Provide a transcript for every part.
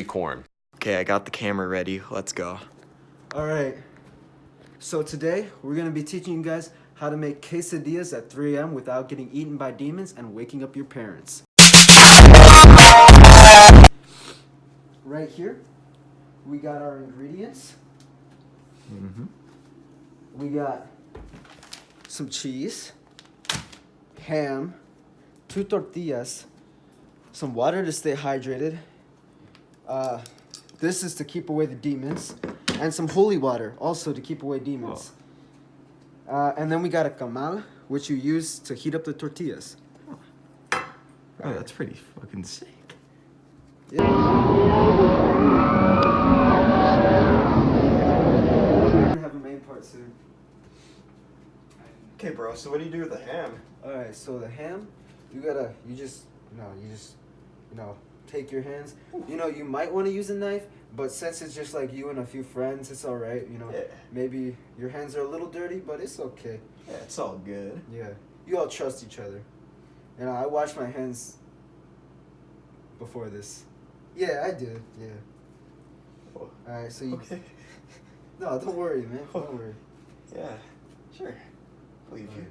corn. Okay, I got the camera ready. Let's go. Alright, so today we're going to be teaching you guys how to make quesadillas at 3 a.m. without getting eaten by demons and waking up your parents. Right here, we got our ingredients. We got some cheese, ham, 2 tortillas, some water to stay hydrated. This is to keep away the demons. And some holy water, also to keep away demons. And then we got a comal, which you use to heat up the tortillas. Oh, that's pretty fucking sick. Yeah. We're gonna have a main part soon. Okay, bro, so what do you do with the ham? Alright, so the ham, you just take your hands. You might want to use a knife, but since it's just like you and a few friends, it's alright, Yeah. Maybe your hands are a little dirty, but it's okay. Yeah, it's all good. Yeah. You all trust each other. I washed my hands before this. Yeah, I did, yeah. Oh. Alright, so you... Okay. No, don't worry, man. Don't worry. Yeah, sure. Believe you.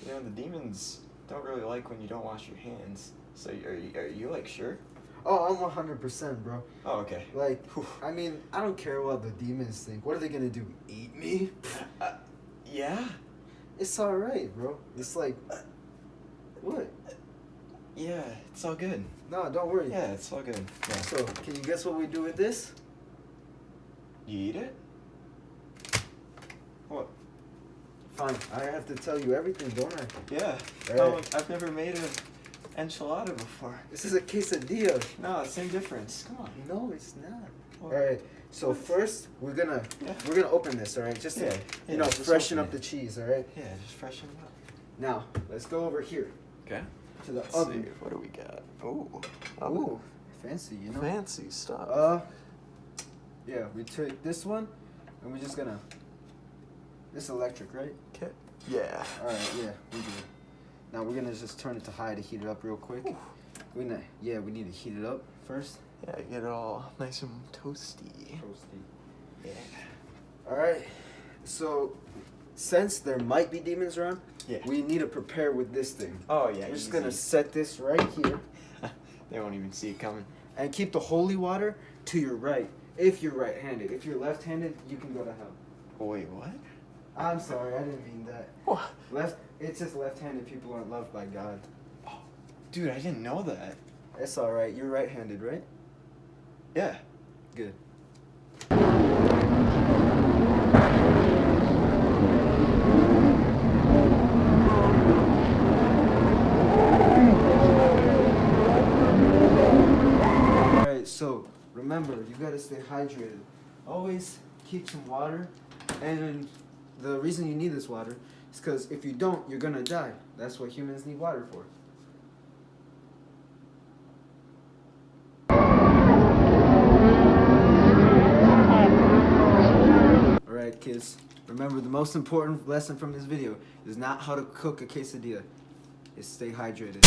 You know, the demons don't really like when you don't wash your hands. So are you like sure? Oh, I'm 100%, bro. Oh, okay. Like, I mean, I don't care what the demons think. What are they gonna do? Eat me? Yeah? It's alright, bro. It's like... What? Yeah, it's all good. No, don't worry. Yeah, it's all good. Yeah. So, can you guess what we do with this? You eat it? What? Fine. I have to tell you everything, don't I? Yeah. Right. I've never made an enchilada before. This is a quesadilla. No, same difference. Come on. No, it's not. What? Alright, so first we're gonna open this, alright? Just to just freshen open up the cheese, alright? Yeah, just freshen it up. Now, let's go over here Okay. to the Let's oven. see. What do we got? Ooh. Ooh, fancy, Fancy stuff. Yeah, we take this one and we're just gonna... This electric, right? Okay. Yeah. Alright, yeah, we do. Now we're gonna just turn it to high to heat it up real quick. We need to heat it up first. Yeah, get it all nice and toasty. Yeah. Alright, so since there might be demons around, we need to prepare with this thing. Oh, yeah. We're just gonna set this right here. They won't even see it coming. And keep the holy water to your right, if you're right-handed. If you're left-handed, you can go to hell. Wait, what? I'm sorry, I didn't mean that. What? It's just left-handed people aren't loved by God. Oh, dude, I didn't know that. It's alright, you're right-handed, right? Yeah. Good. Alright, so remember, you gotta stay hydrated. Always keep some water, and the reason you need this water is because if you don't, you're gonna die. That's what humans need water for. Alright kids, remember the most important lesson from this video is not how to cook a quesadilla, it's stay hydrated.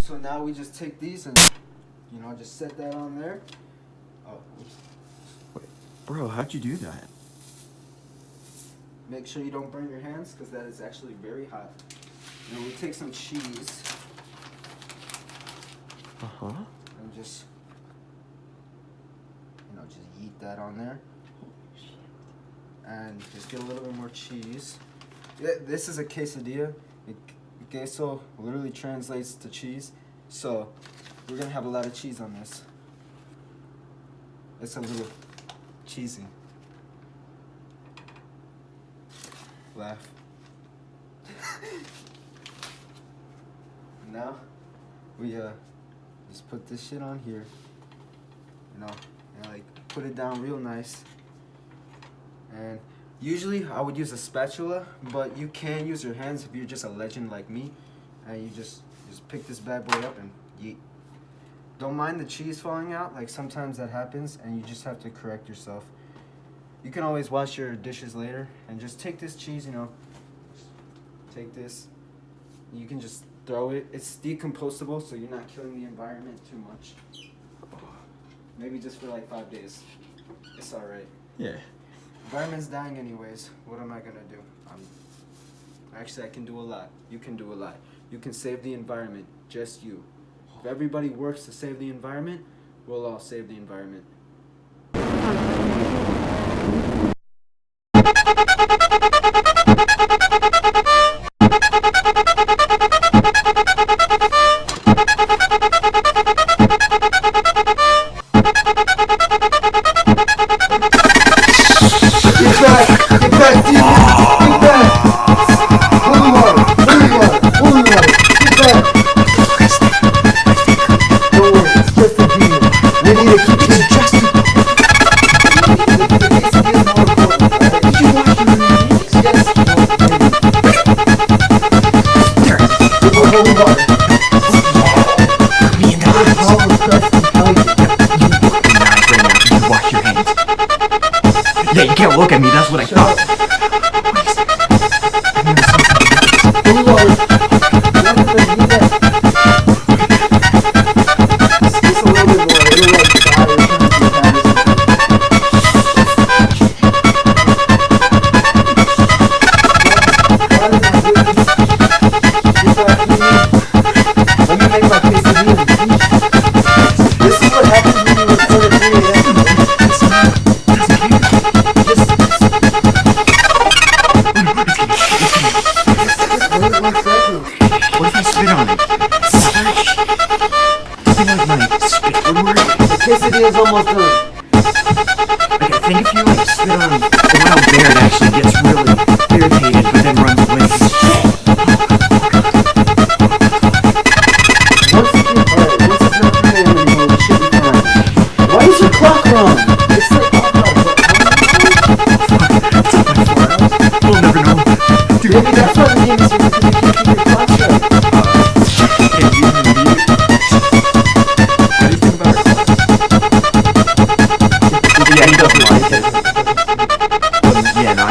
So now we just take these and, just set that on there. Oh, oops. Wait, bro, how'd you do that? Make sure you don't burn your hands because that is actually very hot. Now we take some cheese and just yeet that on there. And just get a little bit more cheese. Yeah, this is a quesadilla. Queso literally translates to cheese. So we're gonna have a lot of cheese on this. It's a little cheesy. Laugh. Now we just put this shit on here. And put it down real nice. And usually I would use a spatula, but you can use your hands if you're just a legend like me. And you just pick this bad boy up and yeet. Don't mind the cheese falling out, like sometimes that happens and you just have to correct yourself. You can always wash your dishes later and just take this cheese, take this. You can just throw it. It's decomposable, so you're not killing the environment too much. Maybe just for like 5 days. It's alright. Yeah. Environment's dying anyways. What am I gonna do? Actually, I can do a lot. You can do a lot. You can save the environment. Just you. If everybody works to save the environment, we'll all save the environment. Yeah, you can't look at me, that's what I thought. Let me make my quesadilla. This is what happens when you record at 3 a.m. What if I spit on it? I feel like my spit would work. The quesadilla's almost done. Like, I think if you like spit on a wild bear, it actually gets really irritated, but then runs away. Once it's not 3 a.m. anymore, we should be fine. Why is your clock wrong? It's like, We'll never know. Dude, maybe that's why the game is here, because you can't keep your clock straight. Hey, you can read it. What do you think about our clock? Yeah, he doesn't like it. Yeah, no,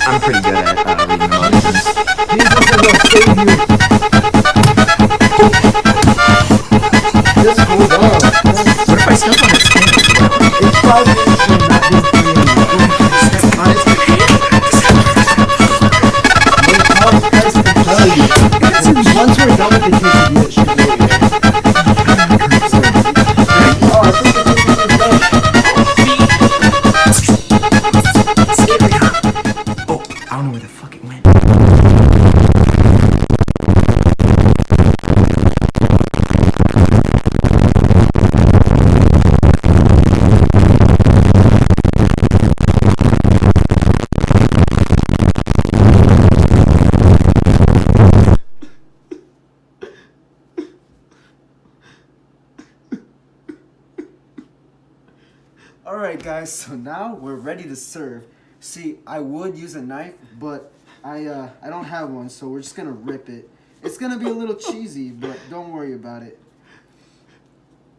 I'm pretty good at reading emotions. Jesus is gonna save you. Just hold on. What if I step on its hand? It's 5 minutes from not being 3 anymore. Step on its hand? Christ can tell you. Once we're done with the quesadilla, it should go away. Oh, I think the quesadilla's done. Oh, I don't know where the fuck it went. Alright guys, so now we're ready to serve. See, I would use a knife, but I don't have one, so we're just gonna rip it. It's gonna be a little cheesy, but don't worry about it.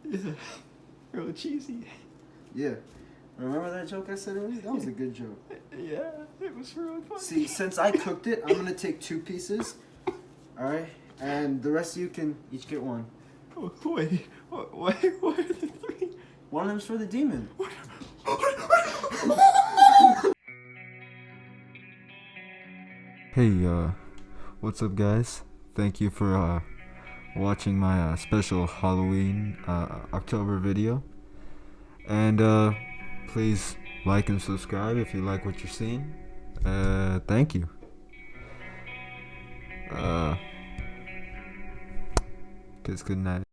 Is it really cheesy? Yeah. Remember that joke I said earlier? That was a good joke. Yeah, it was really funny. See, since I cooked it, I'm gonna take 2 pieces. Alright? And the rest of you can each get 1. Oh, wait, why are there 3? One of them's for the demon. Hey, what's up guys? Thank you for watching my special Halloween October video. And please like and subscribe if you like what you're seeing. Thank you. Kiss good night.